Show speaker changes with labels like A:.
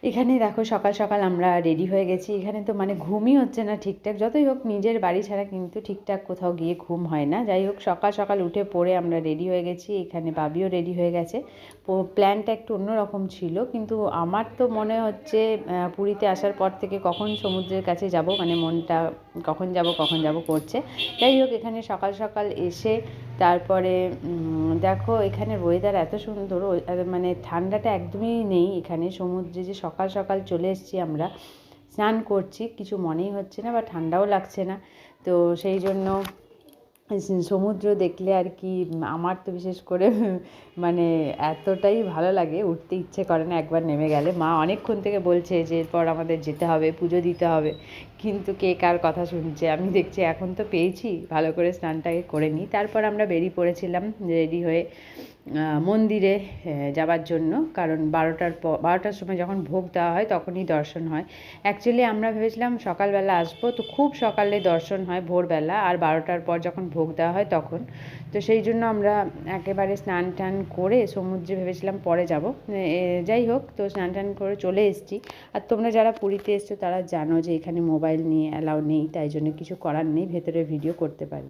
A: এখানে দেখো সকাল সকাল আমরা রেডি হয়ে গেছি। এখানে তো মানে ঘুমই হচ্ছে না ঠিকঠাক। যতই হোক নিজের বাড়ি ছাড়া কিন্তু ঠিকঠাক কোথাও গিয়ে ঘুম হয় না। যাই হোক সকাল সকাল উঠে পড়ে আমরা রেডি হয়ে গেছি। এখানে বাবিও রেডি হয়ে গেছে। প্ল্যানটা একটু অন্যরকম ছিল, কিন্তু আমার তো মনে হচ্ছে পুরীতে আসার পর থেকে কখন সমুদ্রের কাছে যাব, মানে মনটা কখন যাব করছে। যাই হোক এখানে সকাল সকাল এসে তারপরে দেখো এখানের ওয়েদার এত সুন্দর, মানে ঠান্ডাটা একদমই নেই এখানে। সমুদ্রে যে সকাল সকাল চলে এসেছি আমরা, স্নান করছি, কিছু মনেই হচ্ছে না বা ঠান্ডাও লাগছে না। তো সেই জন্য সমুদ্র দেখলে আর কি আমার তো বিশেষ করে মানে এতটাই ভালো লাগে, উঠতে ইচ্ছে করে না একবার নেমে গেলে। মা অনেকক্ষণ থেকে বলছে যে এরপর আমাদের যেতে হবে, পুজো দিতে হবে, কিন্তু কে কার কথা শুনছে। আমি দেখছি এখন তো পেয়েছি, ভালো করে স্নানটাকে করে নিই। তারপর আমরা বেরিয়ে পড়েছিলাম রেডি হয়ে মন্দিরে যাবার জন্য, কারণ 12টার সময় যখন ভোগ দেওয়া হয় তখনই দর্শন হয়। অ্যাকচুয়ালি আমরা ভেবেছিলাম সকালবেলা আসবো, তো খুব সকালে দর্শন হয় ভোরবেলা, আর 12টার পর যখন ভোগ দেওয়া হয় তখন। তো সেই জন্য আমরা একেবারে স্নান টান করে সমুদ্রে ভেবেছিলাম পরে যাব। যাই হোক, তো স্নান টান করে চলে এসেছি। আর তোমরা যারা পুরীতে এসছো তারা জানো যে এখানে মোবাইল নিয়ে অ্যালাউ নেই, তাই জন্য কিছু করার নেই, ভেতরে ভিডিও করতে পারি।